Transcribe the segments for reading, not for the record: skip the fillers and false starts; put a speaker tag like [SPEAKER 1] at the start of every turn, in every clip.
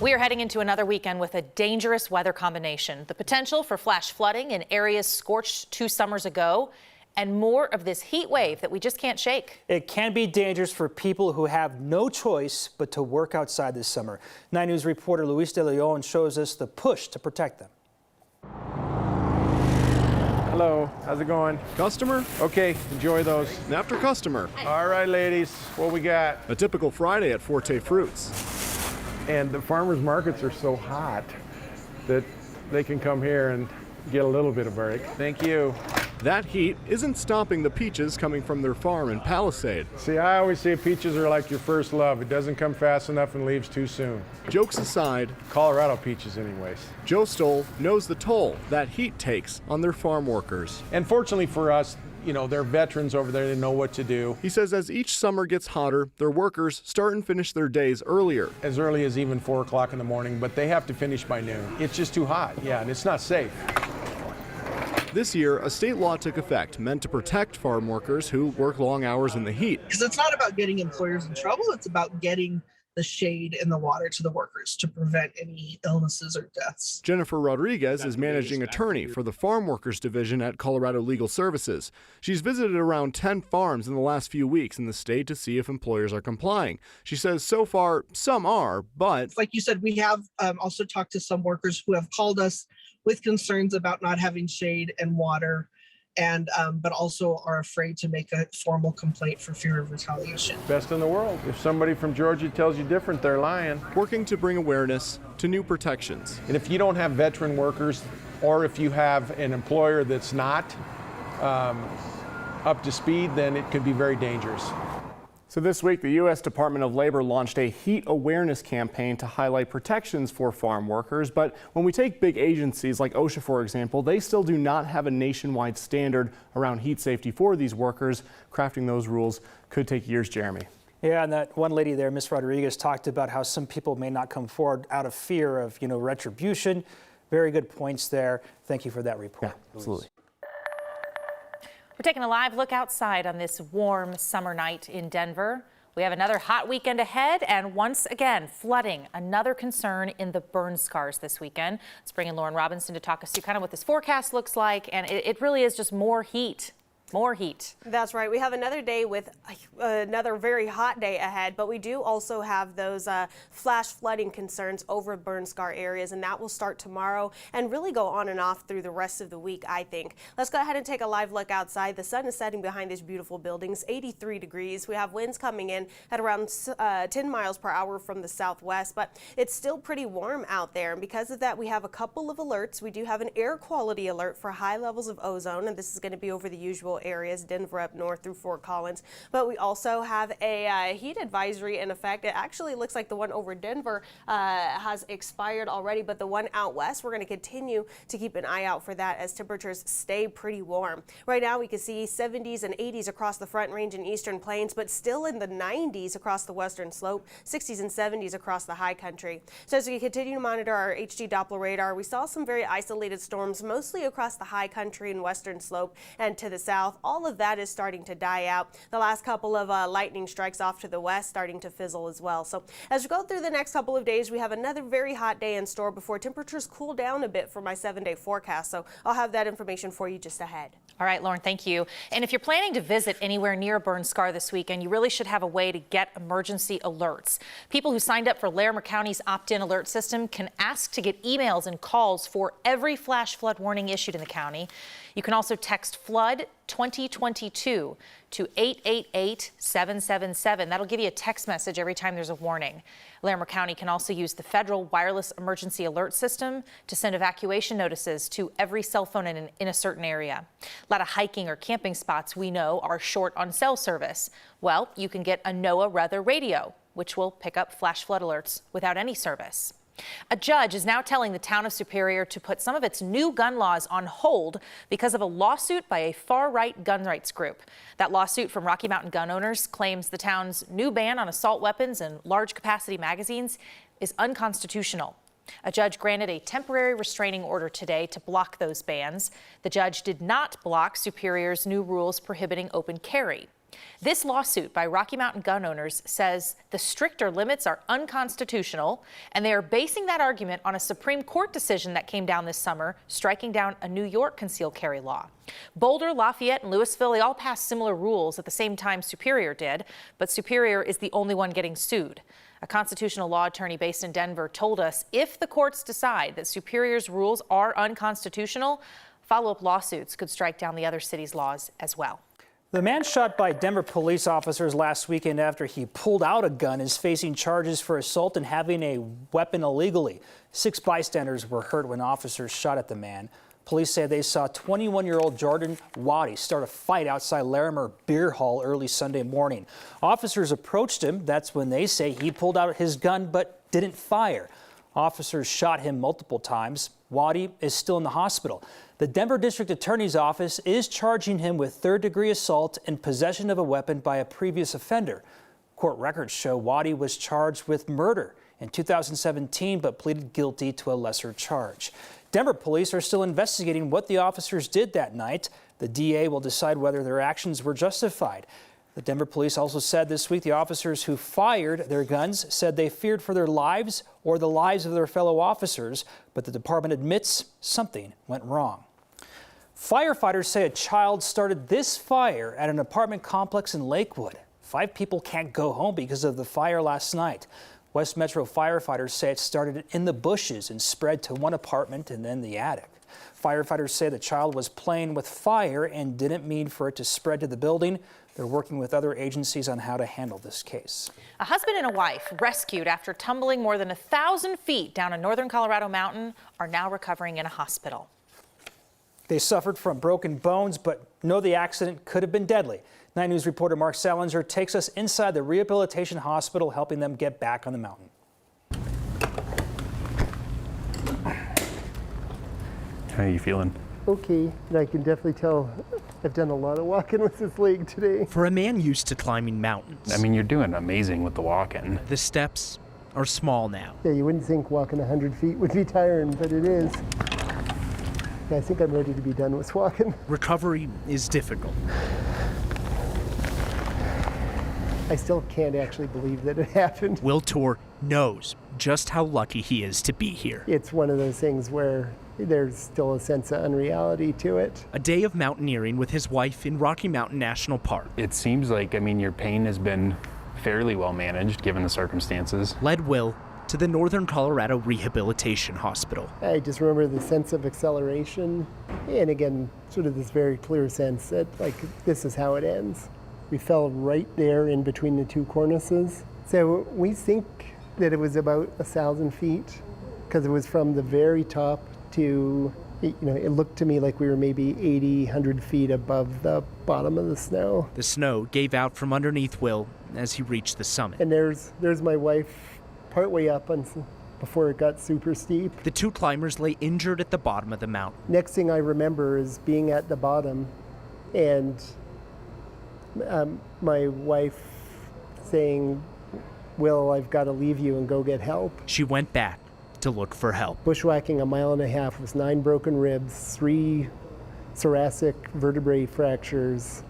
[SPEAKER 1] We are heading into another weekend with a dangerous weather combination. The potential for flash flooding in areas scorched 2 summers ago, and more of this heat wave that we just can't shake.
[SPEAKER 2] It can be dangerous for people who have no choice but to work outside this summer. 9 News reporter Luis De Leon shows us the push to protect them.
[SPEAKER 3] Hello, how's it going?
[SPEAKER 4] Customer?
[SPEAKER 3] Okay, enjoy those.
[SPEAKER 4] And after customer.
[SPEAKER 3] All right, ladies, what we got?
[SPEAKER 4] A typical Friday at Forte Fruits.
[SPEAKER 3] And the farmers markets are so hot that they can come here and get a little bit of break. Thank you.
[SPEAKER 4] That heat isn't stopping the peaches coming from their farm in Palisade.
[SPEAKER 3] See, I always say peaches are like your first love. It doesn't come fast enough and leaves too soon.
[SPEAKER 4] Jokes aside,
[SPEAKER 3] Colorado peaches anyways.
[SPEAKER 4] Joe Stoll knows the toll that heat takes on their farm workers.
[SPEAKER 3] And fortunately for us, you know, they're veterans over there, they know what to do.
[SPEAKER 4] He says as each summer gets hotter, their workers start and finish their days earlier.
[SPEAKER 3] As early as even 4 o'clock in the morning, but they have to finish by noon. It's just too hot, yeah, and it's not safe.
[SPEAKER 4] This year, a state law took effect meant to protect farm workers who work long hours in the heat.
[SPEAKER 5] Because it's not about getting employers in trouble, it's about getting the shade and the water to the workers to prevent any illnesses or deaths.
[SPEAKER 4] Jennifer Rodriguez is managing attorney for the Farm Workers Division at Colorado Legal Services. She's visited around 10 farms in the last few weeks in the state to see if employers are complying. She says so far, some are, but...
[SPEAKER 5] Like you said, we have also talked to some workers who have called us with concerns about not having shade and water, and but also are afraid to make a formal complaint for fear of retaliation.
[SPEAKER 3] Best in the world. If somebody from Georgia tells you different, they're lying.
[SPEAKER 4] Working to bring awareness to new protections.
[SPEAKER 3] And if you don't have veteran workers, or if you have an employer that's not up to speed, then it could be very dangerous.
[SPEAKER 6] So this week, the U.S. Department of Labor launched a heat awareness campaign to highlight protections for farm workers. But when we take big agencies like OSHA, for example, they still do not have a nationwide standard around heat safety for these workers. Crafting those rules could take years, Jeremy.
[SPEAKER 2] Yeah, and that one lady there, Ms. Rodriguez, talked about how some people may not come forward out of fear of, retribution. Very good points there. Thank you for that report.
[SPEAKER 6] Yeah, absolutely.
[SPEAKER 1] We're taking a live look outside on this warm summer night in Denver. We have another hot weekend ahead, and once again, flooding, another concern in the burn scars this weekend. Let's bring in Lauren Robinson to talk us through kind of what this forecast looks like, and it really is just more heat. More heat.
[SPEAKER 7] That's right. We have another day with another very hot day ahead, but we do also have those flash flooding concerns over burn scar areas, and that will start tomorrow and really go on and off through the rest of the week, I think. Let's go ahead and take a live look outside. The sun is setting behind these beautiful buildings, 83 degrees. We have winds coming in at around 10 miles per hour from the southwest, but it's still pretty warm out there. And because of that, we have a couple of alerts. We do have an air quality alert for high levels of ozone, and this is going to be over the usual areas, Denver up north through Fort Collins. But we also have a heat advisory in effect. It actually looks like the one over Denver has expired already, but the one out west, we're going to continue to keep an eye out for that as temperatures stay pretty warm. Right now we can see 70s and 80s across the Front Range and Eastern Plains, but still in the 90s across the western slope, 60s and 70s across the high country. So as we continue to monitor our HD Doppler radar, we saw some very isolated storms, mostly across the high country and western slope and to the south. All of that is starting to die out. The last couple of lightning strikes off to the west starting to fizzle as well. So as we go through the next couple of days, we have another very hot day in store before temperatures cool down a bit for my 7-day forecast. So I'll have that information for you just ahead.
[SPEAKER 1] All right, Lauren, thank you. And if you're planning to visit anywhere near a burn scar this weekend, you really should have a way to get emergency alerts. People who signed up for Larimer County's opt-in alert system can ask to get emails and calls for every flash flood warning issued in the county. You can also text FLOOD 2022 to 888-777. That'll give you a text message every time there's a warning. Larimer County can also use the federal wireless emergency alert system to send evacuation notices to every cell phone in a certain area. A lot of hiking or camping spots we know are short on cell service. Well, you can get a NOAA weather radio, which will pick up flash flood alerts without any service. A judge is now telling the town of Superior to put some of its new gun laws on hold because of a lawsuit by a far-right gun rights group. That lawsuit from Rocky Mountain gun owners claims the town's new ban on assault weapons and large-capacity magazines is unconstitutional. A judge granted a temporary restraining order today to block those bans. The judge did not block Superior's new rules prohibiting open carry. This lawsuit by Rocky Mountain gun owners says the stricter limits are unconstitutional, and they are basing that argument on a Supreme Court decision that came down this summer, striking down a New York concealed carry law. Boulder, Lafayette, and Louisville, they all passed similar rules at the same time Superior did, but Superior is the only one getting sued. A constitutional law attorney based in Denver told us if the courts decide that Superior's rules are unconstitutional, follow-up lawsuits could strike down the other cities' laws as well.
[SPEAKER 2] The man shot by Denver police officers last weekend after he pulled out a gun is facing charges for assault and having a weapon illegally. 6 bystanders were hurt when officers shot at the man. Police say they saw 21-year-old Jordan Waddy start a fight outside Larimer Beer Hall early Sunday morning. Officers approached him. That's when they say he pulled out his gun but didn't fire. Officers shot him multiple times. Waddy is still in the hospital. The Denver District Attorney's Office is charging him with third-degree assault and possession of a weapon by a previous offender. Court records show Waddy was charged with murder in 2017 but pleaded guilty to a lesser charge. Denver police are still investigating what the officers did that night. The DA will decide whether their actions were justified. The Denver police also said this week the officers who fired their guns said they feared for their lives or the lives of their fellow officers, but the department admits something went wrong. Firefighters say a child started this fire at an apartment complex in Lakewood. 5 people can't go home because of the fire last night. West Metro firefighters say it started in the bushes and spread to one apartment and then the attic. Firefighters say the child was playing with fire and didn't mean for it to spread to the building. They're working with other agencies on how to handle this case.
[SPEAKER 1] A husband and a wife rescued after tumbling more than 1,000 feet down a northern Colorado mountain are now recovering in a hospital.
[SPEAKER 2] They suffered from broken bones, but know the accident could have been deadly. 9 News reporter Mark Salinger takes us inside the rehabilitation hospital, helping them get back on the mountain.
[SPEAKER 8] How are you feeling?
[SPEAKER 9] Okay, and I can definitely tell I've done a lot of walking with this leg today.
[SPEAKER 10] For a man used to climbing mountains,
[SPEAKER 8] I mean, you're doing amazing with the walking.
[SPEAKER 10] the steps are small now.
[SPEAKER 9] Yeah, you wouldn't think walking 100 feet would be tiring, but it is. Yeah, I think I'm ready to be done with walking.
[SPEAKER 10] Recovery is difficult.
[SPEAKER 9] I still can't actually believe that it happened.
[SPEAKER 10] Will Torr knows just how lucky he is to be here.
[SPEAKER 9] It's one of those things where there's still a sense of unreality to it.
[SPEAKER 10] A day of mountaineering with his wife in Rocky Mountain National Park
[SPEAKER 8] It seems like, I mean, your pain has been fairly well managed given the circumstances.
[SPEAKER 10] led Will to the Northern Colorado Rehabilitation Hospital.
[SPEAKER 9] I just remember the sense of acceleration, and again, sort of this very clear sense that, like, this is how it ends. We fell right there in between the 2 cornices. So we think that it was about 1,000 feet, because it was from the very top to, it looked to me like we were maybe 80, 100 feet above the bottom of the snow.
[SPEAKER 10] The snow gave out from underneath Will as he reached the summit.
[SPEAKER 9] And there's my wife partway up before it got super steep.
[SPEAKER 10] The 2 climbers lay injured at the bottom of the mountain.
[SPEAKER 9] Next thing I remember is being at the bottom and my wife saying, "Will, I've got to leave you and go get help."
[SPEAKER 10] She went back to look for help.
[SPEAKER 9] Bushwhacking 1.5 miles with 9 broken ribs, 3 thoracic vertebrae fractures,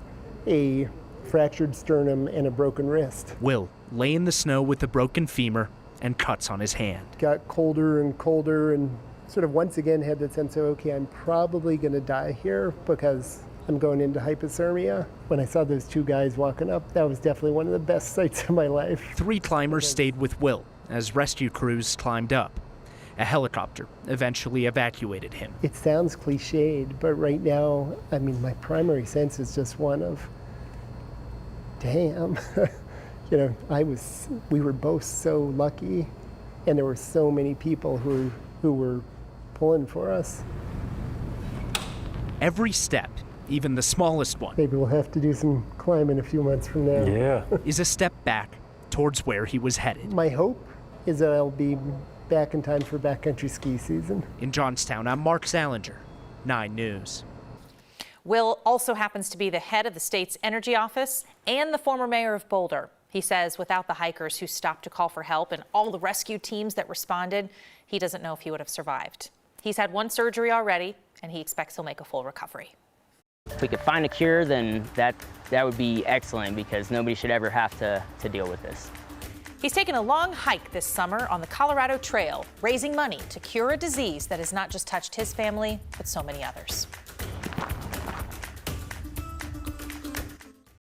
[SPEAKER 9] a fractured sternum, and a broken wrist.
[SPEAKER 10] Will lay in the snow with a broken femur and cuts on his hand.
[SPEAKER 9] Got colder and colder and sort of once again had that sense of, okay, I'm probably going to die here because I'm going into hypothermia. When I saw those 2 guys walking up, that was definitely one of the best sights of my life.
[SPEAKER 10] 3 climbers stayed with Will as rescue crews climbed up. A helicopter eventually evacuated him.
[SPEAKER 9] It sounds cliched, but right now, I mean, my primary sense is just one of, damn. We were both so lucky, and there were so many people who were pulling for us.
[SPEAKER 10] Every step, even the smallest one,
[SPEAKER 9] Maybe we'll have to do some climbing a few months from now.
[SPEAKER 8] Yeah.
[SPEAKER 10] is a step back towards where he was headed.
[SPEAKER 9] My hope is that I'll be back in time for backcountry ski season.
[SPEAKER 10] In Johnstown, I'm Mark Salinger, 9 News.
[SPEAKER 1] Will also happens to be the head of the state's energy office and the former mayor of Boulder. He says without the hikers who stopped to call for help and all the rescue teams that responded, he doesn't know if he would have survived. He's had 1 surgery already, and he expects he'll make a full recovery.
[SPEAKER 11] If we could find a cure, then that would be excellent, because nobody should ever have to deal with this.
[SPEAKER 1] He's taken a long hike this summer on the Colorado Trail, raising money to cure a disease that has not just touched his family, but so many others.